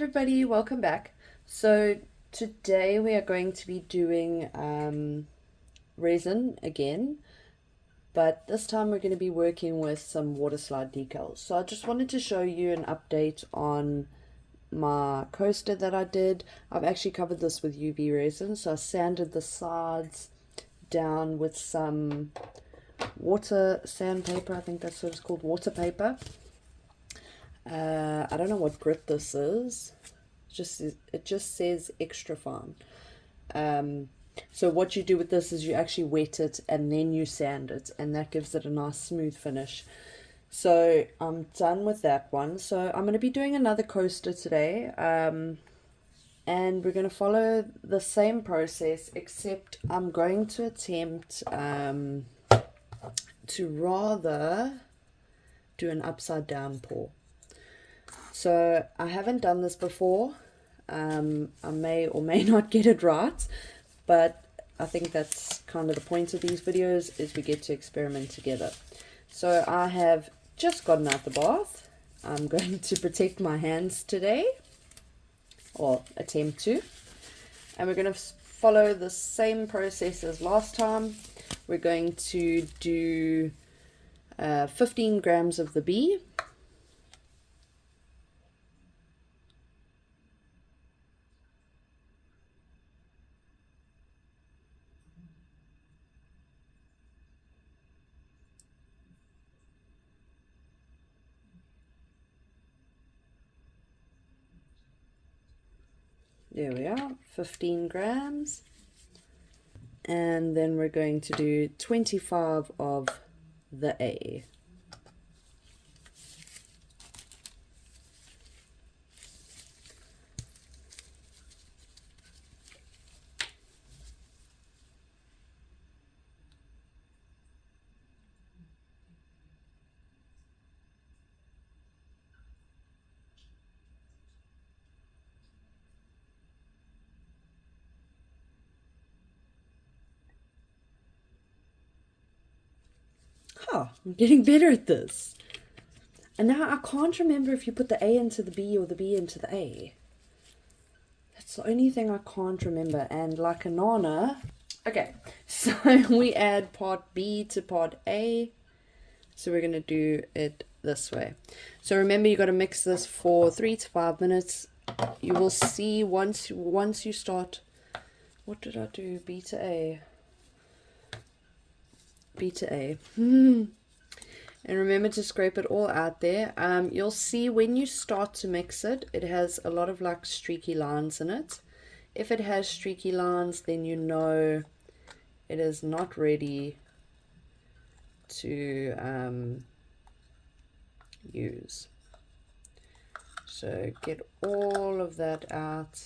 everybody, welcome back. So today we are going to be doing resin again, but this time we're going to be working with some Waterslide decals. So I just wanted to show you an update on my coaster that I did. I've actually covered this with UV resin, so I sanded the sides down with some water sandpaper. I think that's what it's called, water paper. I don't know what grit this is. It just says extra fine. So what you do with this is you actually wet it and then you sand it, and that gives it a nice smooth finish. So I'm done with that one. So I'm going to be doing another coaster today, and we're going to follow the same process, except I'm going to attempt to rather do an upside down pour. So I haven't done this before. I may or may not get it right, but I think that's kind of the point of these videos, is we get to experiment together. So I have just gotten out the bath. I'm going to protect my hands today, or attempt to, and we're going to follow the same process as last time. We're going to do 15 grams of the bee. There we are, 15 grams. And then we're going to do 25 of the A. I'm getting better at this. And now I can't remember if you put the A into the B or the B into the A. That's the only thing I can't remember. And like a nana. Okay, so we add part B to part A. So we're going to do it this way. So remember, you got to mix this for 3 to 5 minutes. You will see once you start. What did I do? B to A. B to A. And remember to scrape it all out there. You'll see when you start to mix it, it has a lot of like streaky lines in it. If it has streaky lines, then you know it is not ready to use. So get all of that out.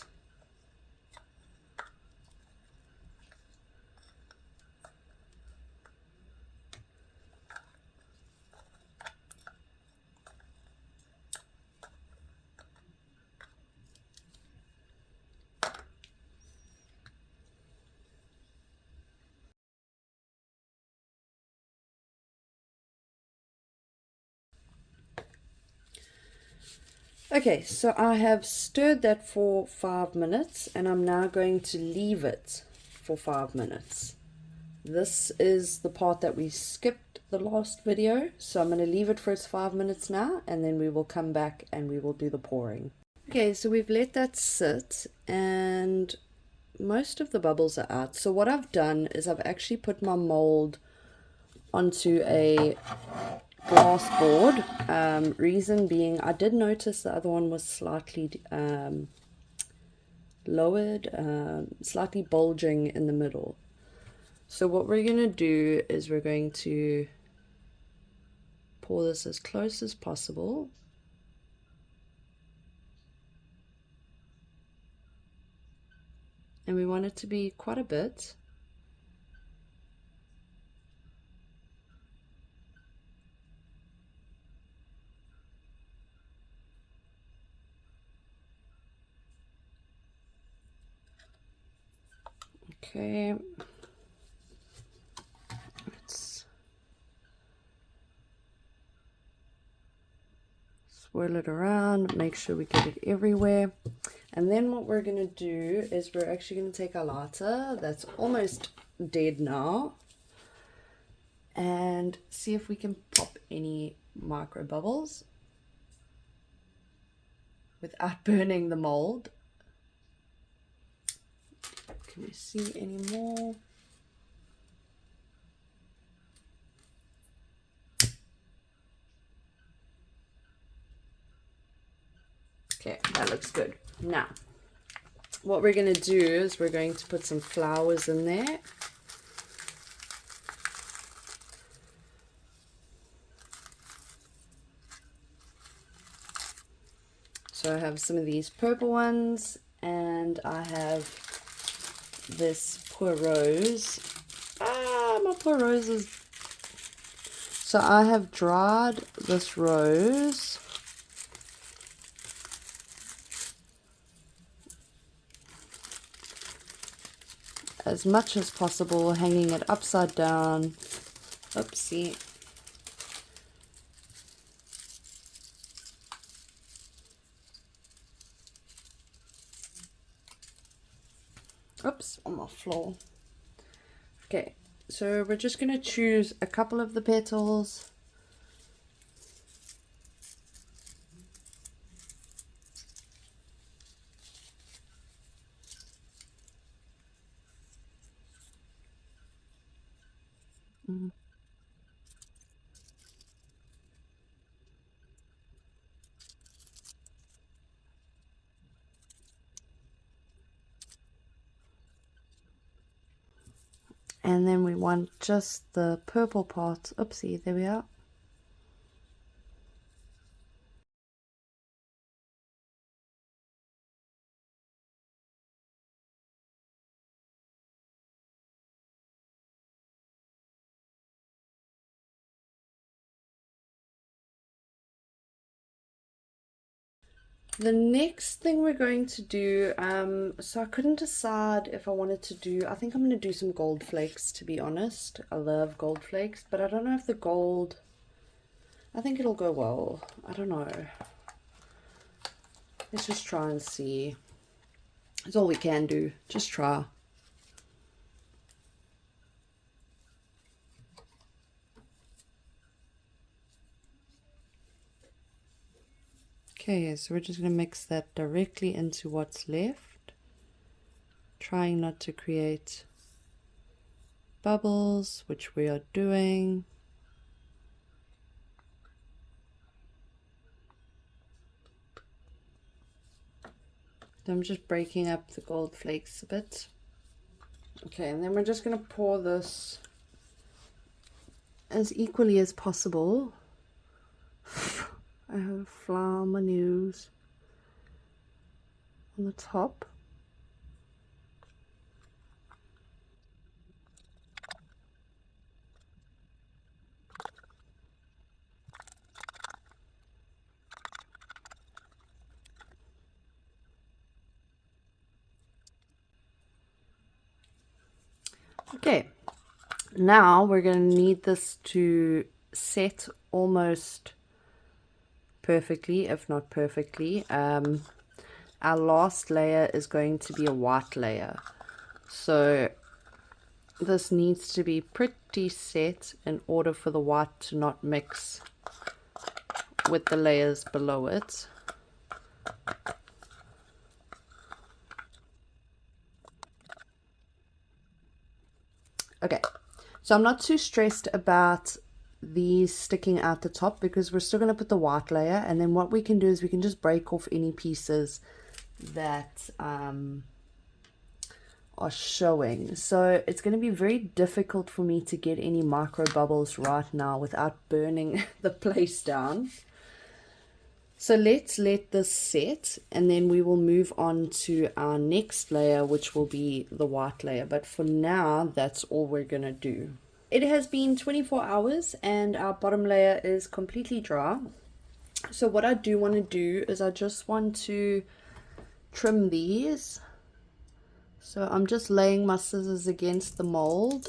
Okay, so I have stirred that for 5 minutes, and I'm now going to leave it for 5 minutes. This is the part that we skipped the last video, so I'm going to leave it for its 5 minutes now, and then we will come back and we will do the pouring. Okay, so we've let that sit, and most of the bubbles are out. So what I've done is I've actually put my mold onto a glass board. Reason being, I did notice the other one was slightly lowered, slightly bulging in the middle. So what we're going to do is we're going to pour this as close as possible. And we want it to be quite a bit. Okay. Let's swirl it around, make sure we get it everywhere. And then what we're going to do is we're actually going to take our lighter that's almost dead now and see if we can pop any micro bubbles without burning the mold. Can we see any more? Okay, that looks good. Now, what we're going to do is we're going to put some flowers in there. So I have some of these purple ones, and I have this poor rose. Ah, my poor roses. So I have dried this rose. As much as possible, hanging it upside down. Oopsie. Oops, on my floor. Okay, so we're just going to choose a couple of the petals. And then we want just the purple part. Oopsie, there we are. The next thing we're going to do, so I couldn't decide if I wanted to do, I think I'm going to do some gold flakes, to be honest. I love gold flakes, but I don't know if the gold, I think it'll go well. I don't know. Let's just try and see. That's all we can do. Just try. Okay, so we're just going to mix that directly into what's left. Trying not to create bubbles, which we are doing. I'm just breaking up the gold flakes a bit. Okay, and then we're just going to pour this as equally as possible. I have a flower on my nose on the top. Okay, now we're going to need this to set almost perfectly, if not perfectly. Our last layer is going to be a white layer, so this needs to be pretty set in order for the white to not mix with the layers below it. Okay, so I'm not too stressed about these sticking out the top because we're still going to put the white layer, and then what we can do is we can just break off any pieces that are showing. So it's going to be very difficult for me to get any micro bubbles right now without burning the place down. So let's let this set, and then we will move on to our next layer, which will be the white layer. But for now, that's all we're going to do. It has been 24 hours and our bottom layer is completely dry. So what I do want to do is I just want to trim these. So I'm just laying my scissors against the mold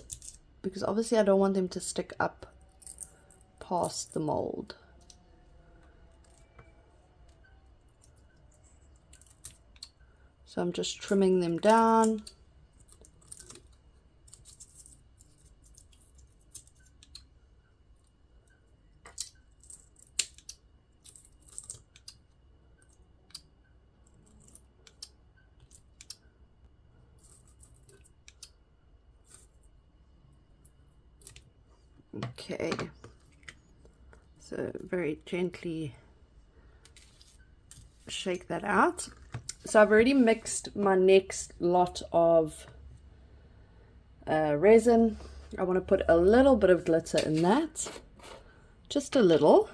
because obviously I don't want them to stick up past the mold. So I'm just trimming them down. Okay, so very gently shake that out. So I've already mixed my next lot of resin. I want to put a little bit of glitter in that, just a little.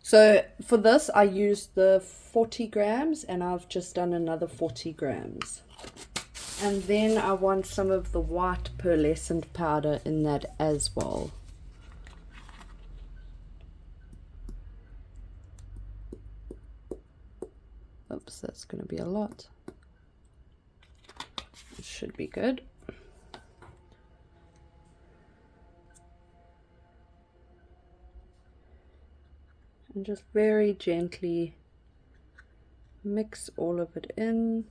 So for this I used the 40 grams and I've just done another 40 grams. And then I want some of the white pearlescent powder in that as well. Oops, that's going to be a lot. It should be good. And just very gently mix all of it in.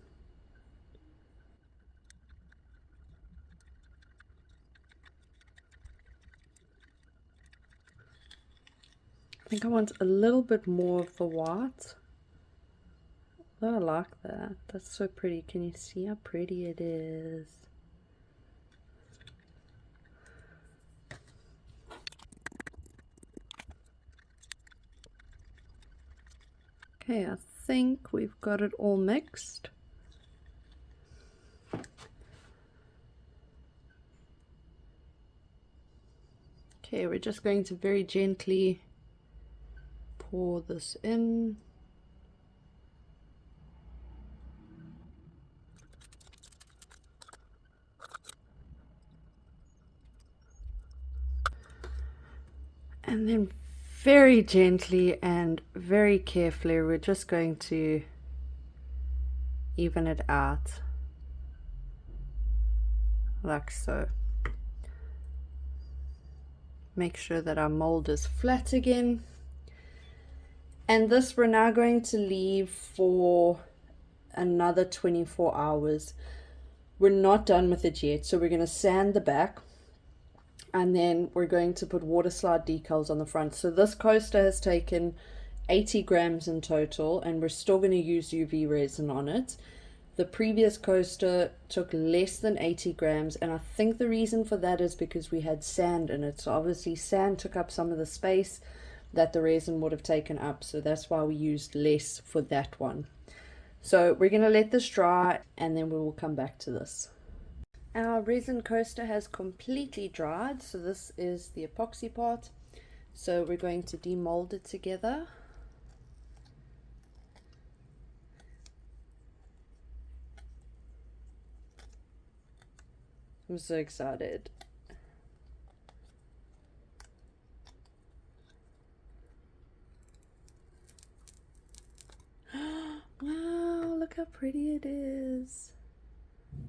I think I want a little bit more of the white. Oh, I like that. That's so pretty. Can you see how pretty it is? Okay, I think we've got it all mixed. Okay, we're just going to very gently pour this in. And then very gently and very carefully, we're just going to even it out, like so. Make sure that our mold is flat again. And this we're now going to leave for another 24 hours. We're not done with it yet, so we're going to sand the back. And then we're going to put Waterslide decals on the front. So this coaster has taken 80 grams in total, and we're still going to use UV resin on it. The previous coaster took less than 80 grams, and I think the reason for that is because we had sand in it. So obviously sand took up some of the space that the resin would have taken up, so that's why we used less for that one. So we're going to let this dry, and then we will come back to this. Our resin coaster has completely dried, so this is the epoxy part. So we're going to demold it together. I'm so excited. Wow, look how pretty it is.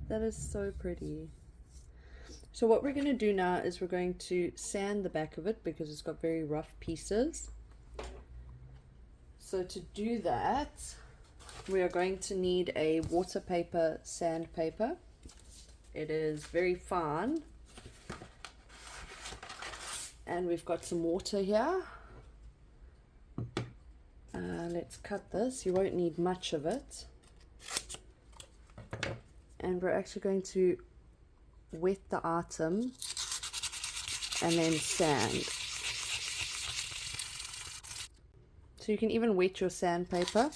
That is so pretty. So what we're going to do now is we're going to sand the back of it because it's got very rough pieces. So to do that, we are going to need a water paper sandpaper. It is very fine. And we've got some water here. Let's cut this. You won't need much of it. And we're actually going to wet the item and then sand. So you can even wet your sandpaper.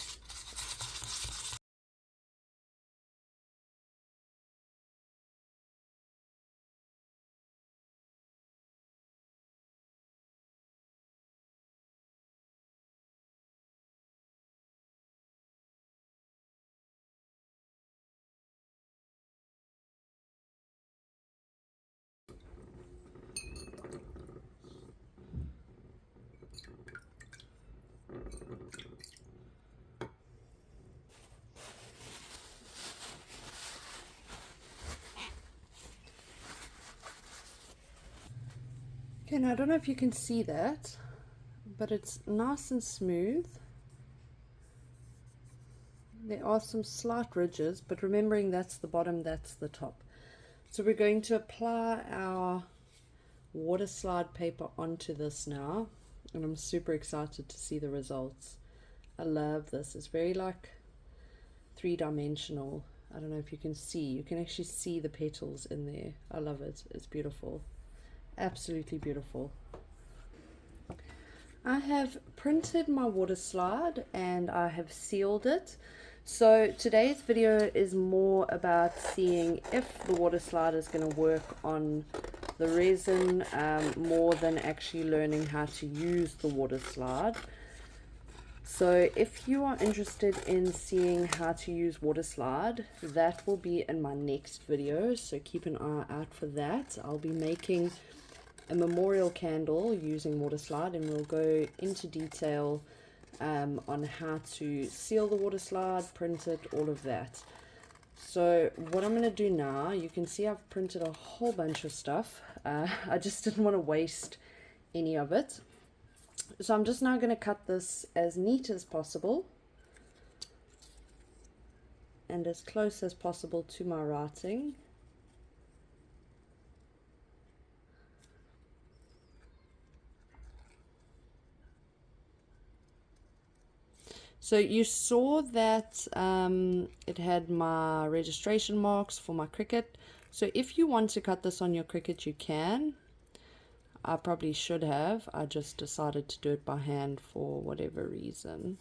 Okay, now I don't know if you can see that, but it's nice and smooth. There are some slight ridges, but remembering that's the bottom, that's the top. So we're going to apply our water slide paper onto this now, and I'm super excited to see the results. I love this. It's very like three-dimensional. I don't know if you can see. You can actually see the petals in there. I love it. It's beautiful. Absolutely beautiful. I have printed my water slide and I have sealed it. So today's video is more about seeing if the water slide is going to work on the resin, more than actually learning how to use the water slide. So if you are interested in seeing how to use Waterslide, that will be in my next video, so keep an eye out for that. I'll be making a memorial candle using Waterslide, and we'll go into detail on how to seal the Waterslide, print it, all of that. So what I'm going to do now, you can see I've printed a whole bunch of stuff. I just didn't want to waste any of it. So I'm just now going to cut this as neat as possible and as close as possible to my writing. So you saw that it had my registration marks for my Cricut. So if you want to cut this on your Cricut, you can. I probably should have. I just decided to do it by hand for whatever reason.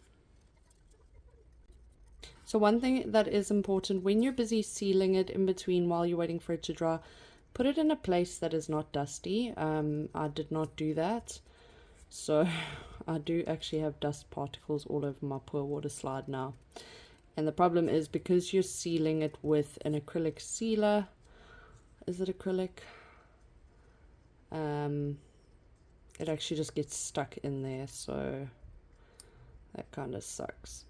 So one thing that is important when you're busy sealing it in between while you're waiting for it to dry, put it in a place that is not dusty. I did not do that. So I do actually have dust particles all over my poor water slide now. And the problem is because you're sealing it with an acrylic sealer. Is it acrylic? It actually just gets stuck in there, so that kind of sucks.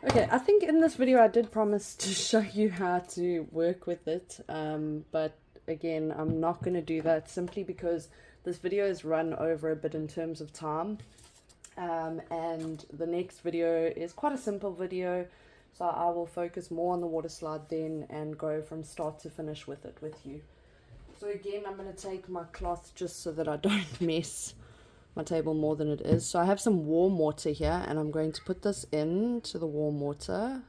Okay, I think in this video I did promise to show you how to work with it, but again I'm not going to do that simply because this video is run over a bit in terms of time, and the next video is quite a simple video. So I will focus more on the water slide then and go from start to finish with it with you. So again, I'm going to take my cloth just so that I don't mess my table more than it is. So I have some warm water here and I'm going to put this into the warm water.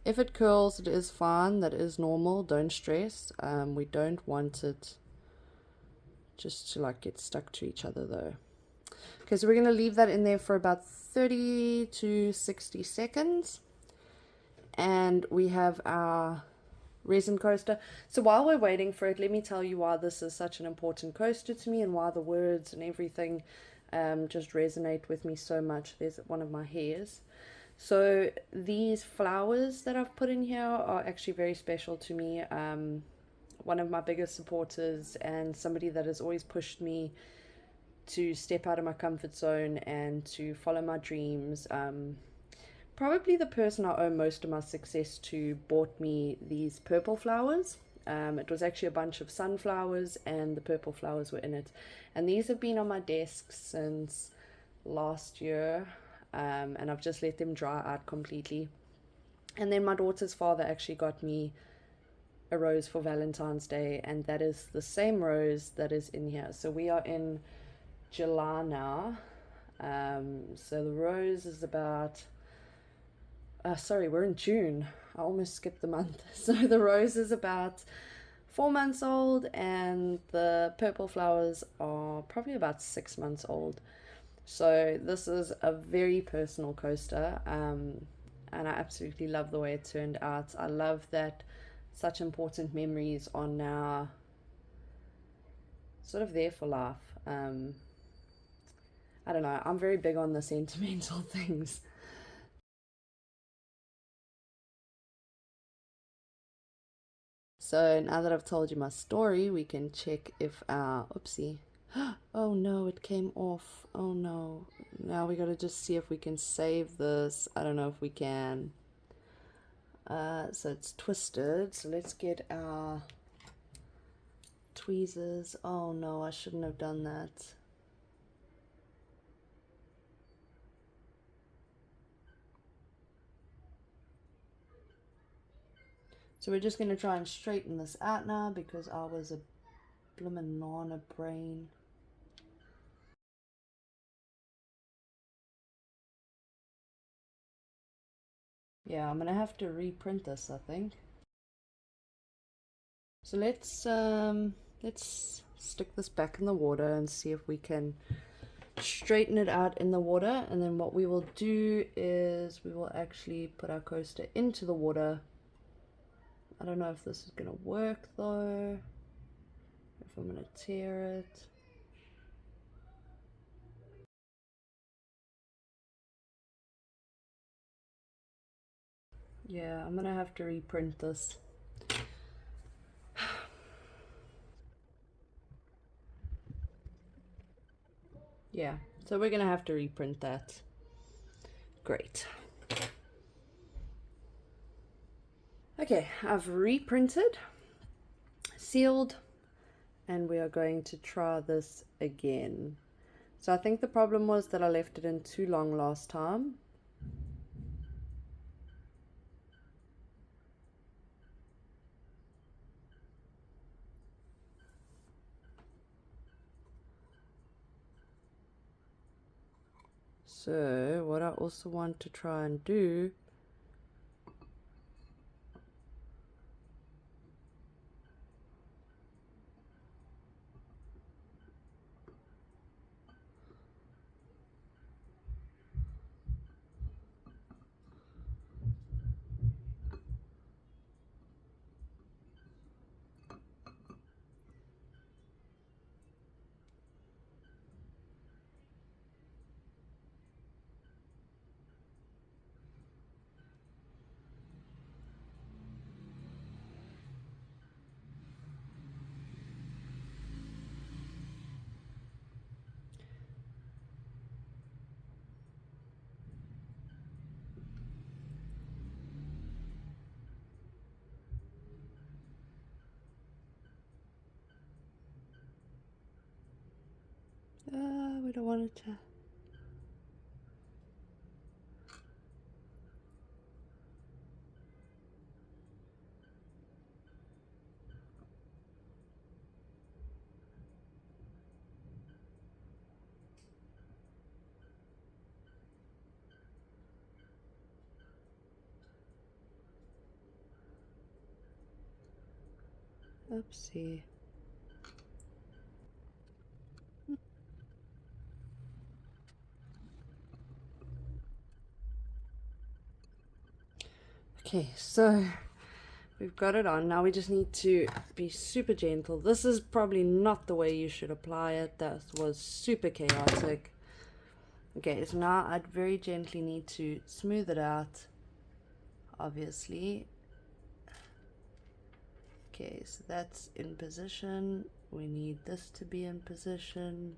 If it curls, it is fine. That is normal. Don't stress. We don't want it just to like get stuck to each other though. Okay, so we're going to leave that in there for about 30 to 60 seconds. And we have our resin coaster. So while we're waiting for it, let me tell you why this is such an important coaster to me and why the words and everything just resonate with me so much. There's one of my hairs. So these flowers that I've put in here are actually very special to me. One of my biggest supporters and somebody that has always pushed me to step out of my comfort zone and to follow my dreams. Probably the person I owe most of my success to bought me these purple flowers. It was actually a bunch of sunflowers and the purple flowers were in it. And these have been on my desk since last year, and I've just let them dry out completely. And then my daughter's father actually got me a rose for Valentine's Day, and that is the same rose that is in here. So we are in July now. So the rose is about... sorry, we're in June. I almost skipped the month. So the rose is about 4 months old and the purple flowers are probably about 6 months old. So this is a very personal coaster, and I absolutely love the way it turned out. I love that such important memories are now sort of there for life. I don't know, I'm very big on the sentimental things. So now that I've told you my story, we can check if our, oopsie, oh no, it came off, oh no. Now we gotta just see if we can save this. I don't know if we can. So it's twisted, so let's get our tweezers. Oh no, I shouldn't have done that. So we're just going to try and straighten this out now because I was a bloomin' nana brain. Yeah, I'm going to have to reprint this, I think. So let's stick this back in the water and see if we can straighten it out in the water, and then what we will do is we will actually put our coaster into the water. I don't know if this is gonna work though, if I'm gonna tear it. Yeah, I'm gonna have to reprint this. Yeah, so we're gonna have to reprint that. Great. Okay, I've reprinted, sealed, and we are going to try this again. So I think the problem was that I left it in too long last time. So what I also want to try and do we don't want it to. Oopsie. Okay, so we've got it on. Now we just need to be super gentle. This is probably not the way you should apply it. That was super chaotic. Okay, so now I'd very gently need to smooth it out, obviously. Okay, so that's in position. We need this to be in position.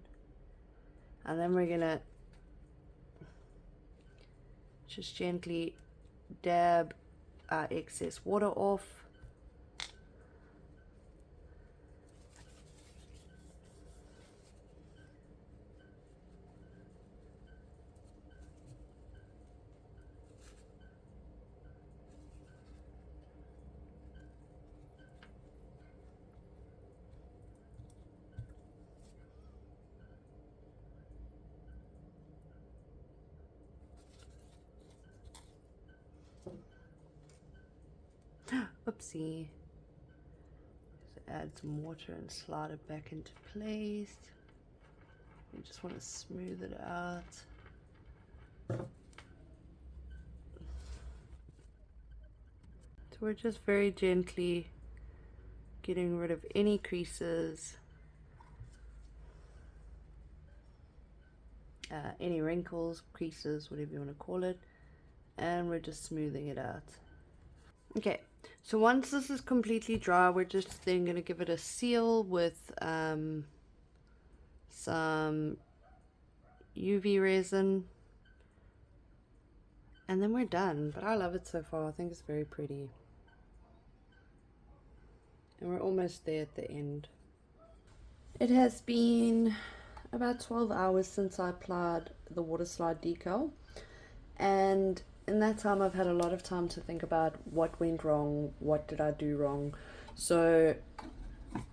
And then we're gonna just gently dab our excess water off. Oopsie. So add some water and slide it back into place. You just want to smooth it out. So we're just very gently getting rid of any creases, any wrinkles, creases, whatever you want to call it, and we're just smoothing it out. Okay, so once this is completely dry, we're just then going to give it a seal with some UV resin, and then we're done. But I love it so far. I think it's very pretty, and we're almost there at the end. It has been about 12 hours since I applied the Waterslide decal, and in that time I've had a lot of time to think about what went wrong, what did I do wrong. So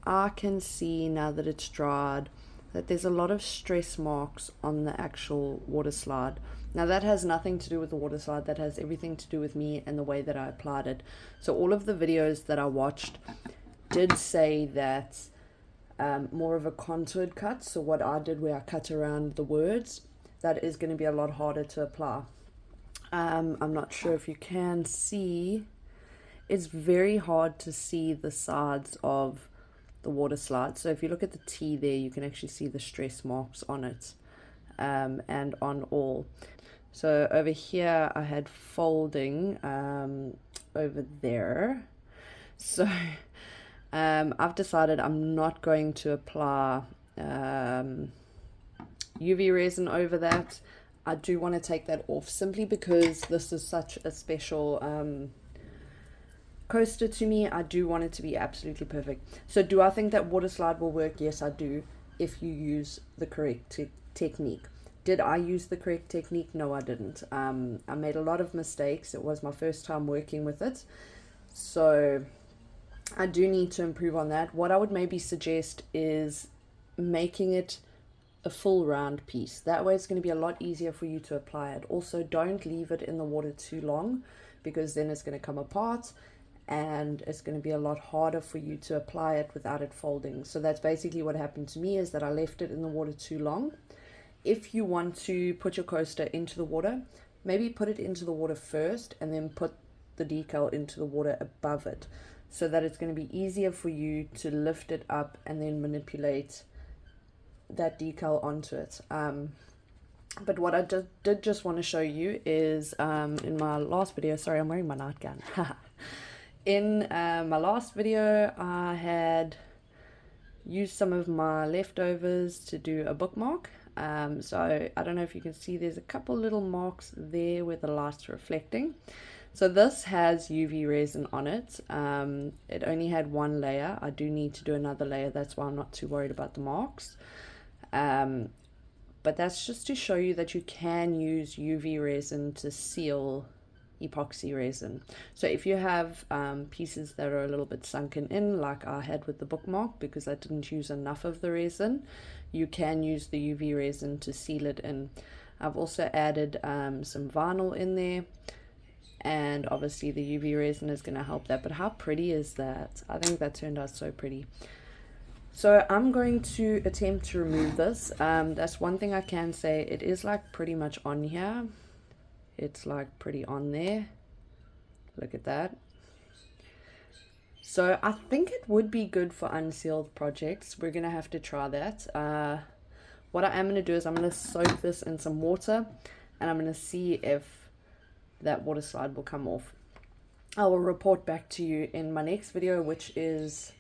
I can see now that it's dried that there's a lot of stress marks on the actual water slide. Now that has nothing to do with the water slide, that has everything to do with me and the way that I applied it. So all of the videos that I watched did say that more of a contoured cut, so what I did where I cut around the words, that is going to be a lot harder to apply. I'm not sure if you can see, it's very hard to see the sides of the water slide. So if you look at the T there, you can actually see the stress marks on it, and on all. So over here I had folding over there. So I've decided I'm not going to apply UV resin over that. I do want to take that off simply because this is such a special coaster to me. I do want it to be absolutely perfect. So do I think that water slide will work? Yes, I do, if you use the correct technique. Did I use the correct technique? No, I didn't. I made a lot of mistakes. It was my first time working with it, so I do need to improve on that. What I would maybe suggest is making it a full round piece. That way it's going to be a lot easier for you to apply it. Also, don't leave it in the water too long, because then it's going to come apart and it's going to be a lot harder for you to apply it without it folding. So that's basically what happened to me, is that I left it in the water too long. If you want to put your coaster into the water, maybe put it into the water first and then put the decal into the water above it, so that it's going to be easier for you to lift it up and then manipulate that decal onto it. But what I did just want to show you is in my last video, sorry, I'm wearing my nightgown. In my last video, I had used some of my leftovers to do a bookmark. So I don't know if you can see, there's a couple little marks there where the light's reflecting. So this has UV resin on it. It only had one layer. I do need to do another layer. That's why I'm not too worried about the marks. But that's just to show you that you can use UV resin to seal epoxy resin. So if you have pieces that are a little bit sunken in, like I had with the bookmark, because I didn't use enough of the resin, you can use the UV resin to seal it in. I've also added some vinyl in there, and obviously the UV resin is going to help that. But how pretty is that? I think that turned out so pretty. So I'm going to attempt to remove this. That's one thing I can say. It is like pretty much on here. It's like pretty on there. Look at that. So I think it would be good for unsealed projects. We're going to have to try that. What I am going to do is I'm going to soak this in some water, and I'm going to see if that water slide will come off. I will report back to you in my next video, which is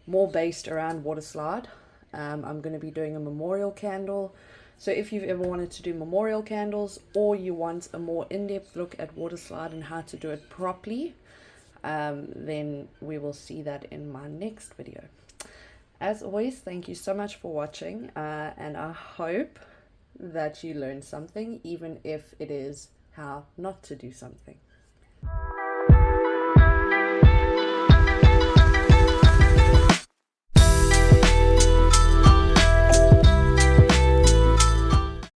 more based around water slide. I'm going to be doing a memorial candle. So if you've ever wanted to do memorial candles, or you want a more in-depth look at water slide and how to do it properly, then we will see that in my next video. As always, thank you so much for watching, and I hope that you learned something, even if it is how not to do something.